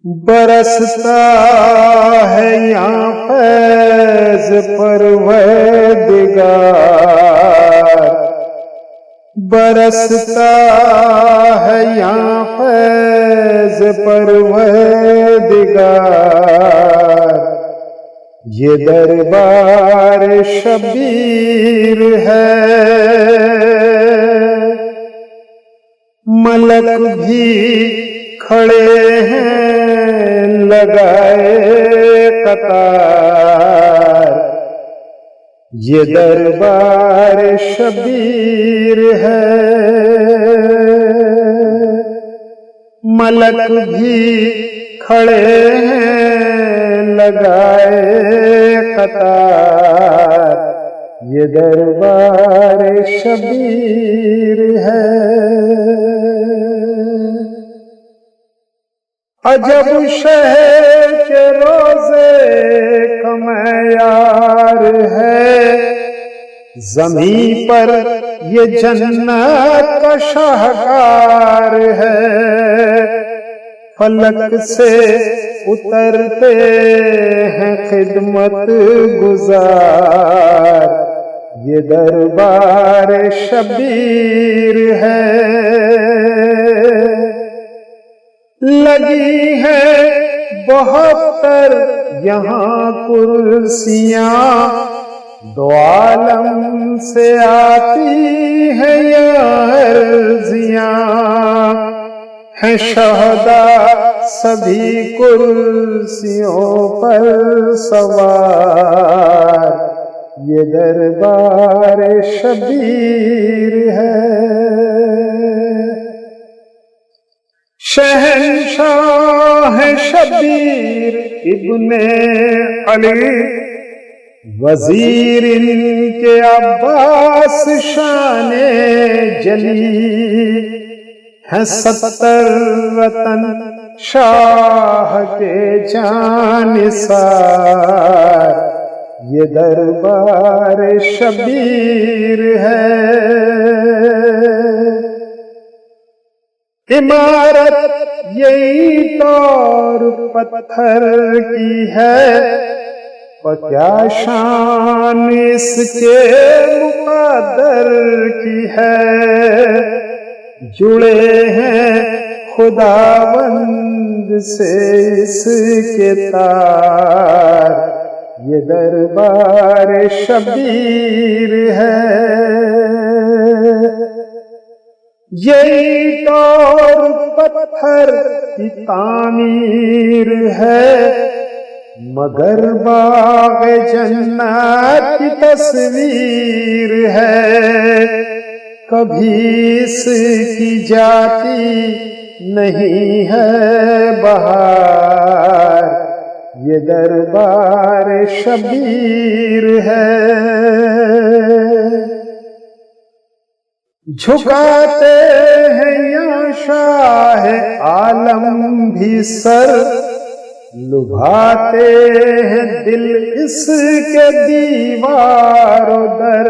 برستا ہے یہاں فیض پروردگار، برستا ہے یہاں فیض پروردگار، یہ دربار شبیر ہے، ملک بھی کھڑے ہیں لگائے قطار، یہ دربار شبیر ہے، ملک بھی کھڑے ہیں لگائے قطار، یہ دربار شبیر ہے۔ عجب شہر کے روزے کا معیار ہے، زمین پر یہ جنت کا شاہکار ہے، فلک سے اترتے ہیں خدمت گزار، یہ دربار شبیر ہے، لگی ہے بہتر یہاں کرسیاں، دو عالم سے آتی ہیں یہاں عرضیاں، ہیں شہداء سبھی کرسیوں پر سوار، یہ دربار شبیر ہے، شہنشاہ شبیر ابن علی، وزیر ان کے عباس شان جلی، ہے 70 رتن شاہ کے جانثار، یہ دربار شبیر ہے، عمارت یہ اینٹ اور پتھر کی ہے، اور کیا شان اس کے مقدر کی ہے، جڑے ہیں خداوند سے اس کے تار، یہ دربار شبیر ہے، یہ اینٹ اور پتھر کی تعمیر ہے، مگر باغ جنت کی تصویر ہے، کبھی اس کی جاتی نہیں ہے بہار، یہ دربار شبیر ہے، جھکاتے ہیں یا شاہ عالم بھی سر، لبھاتے ہیں دل اس کے دیوار و در،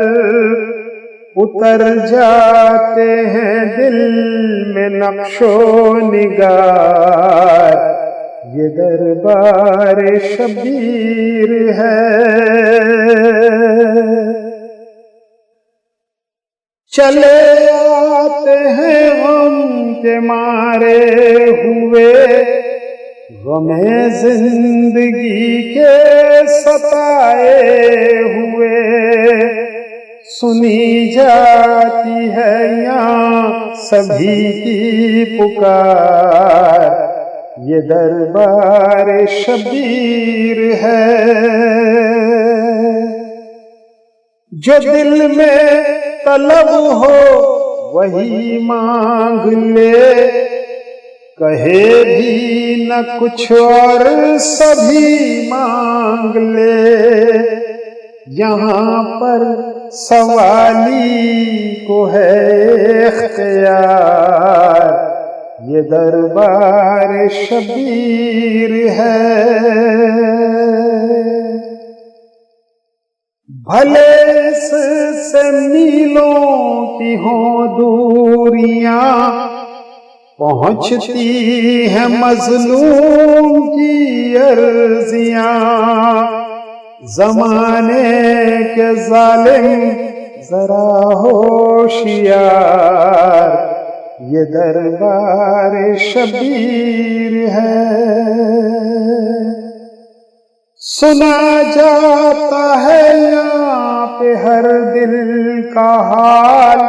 اتر جاتے ہیں دل میں نقش و نگار، یہ دربار شبیر ہے، چلے آتے ہیں غم کے مارے ہوئے، غم زندگی کے ستائے ہوئے، سنی جاتی ہے یہاں سبھی کی پکار، یہ دربار شبیر ہے، جو دل میں طلب ہو وہی مانگ لے، کہے بھی نہ کچھ اور سبھی مانگ لے، یہاں پر سوالی کو ہے اختیار، یہ دربار شبیر ہے، بھلے اس سے میلوں کی ہوں دوریاں، پہنچتی ہیں مظلوم کی عرضیاں، زمانے کے ظالم ذرا ہوشیار، یہ دربار شبیر ہے۔ سنا جاتا ہے یہاں پہ ہر دل کا حال،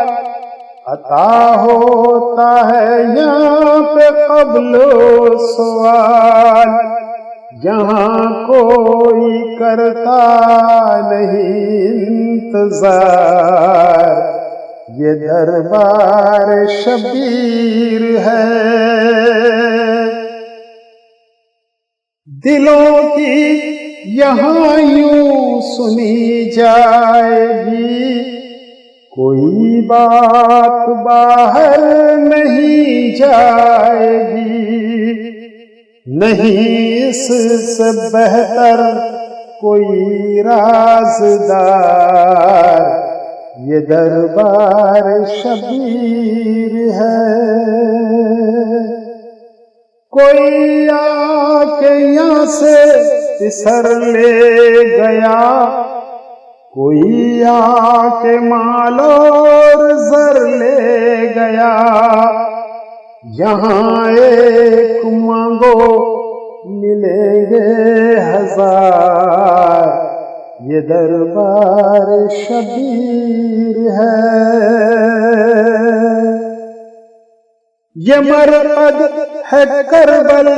عطا ہوتا ہے یہاں پہ قبل و سوال، یہاں کوئی کرتا نہیں انتظار، یہ دربار شبیر ہے۔ دلوں کی یہاں یوں سنی جائے گی، کوئی بات باہر نہیں جائے گی، نہیں اس سے بہتر کوئی رازدار، یہ دربار شبیر ہے۔ کوئی آ کے یہاں سے پسر لے گیا، کوئی آ کے مال اور زر لے گیا، یہاں ایک مانگو ملیں گے ہزار، یہ دربار شبیر ہے۔ یہ مرقد ہے کربل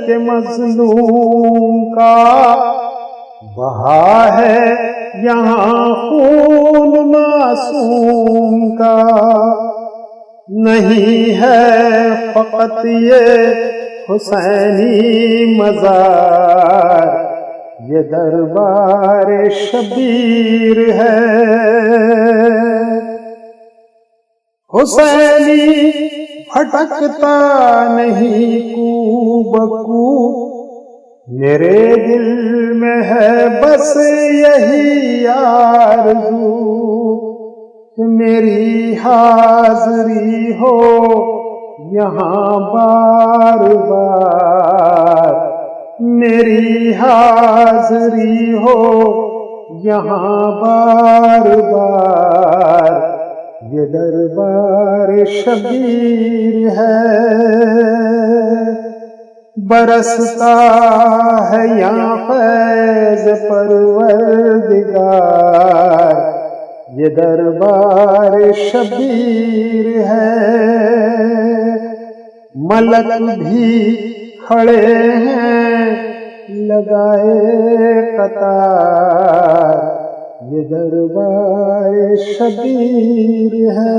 کے مظلوم کا، بہا ہے یہاں خون معصوم کا، نہیں ہے فقط یہ حسینی مزار، یہ دربار شبیر ہے۔ حسینی بھٹکتا نہیں کو بکو، میرے دل میں ہے بس یہی آرزو، کہ میری حاضری ہو یہاں بار بار، میری حاضری ہو یہاں بار بار، یہ دربار شبیر ہے۔ برستا ہے یہاں فیض پروردگار، یہ دربار شبیر ہے۔ ملک بھی کھڑے ہیں لگائے قطار، یہ دربار شبیر ہے۔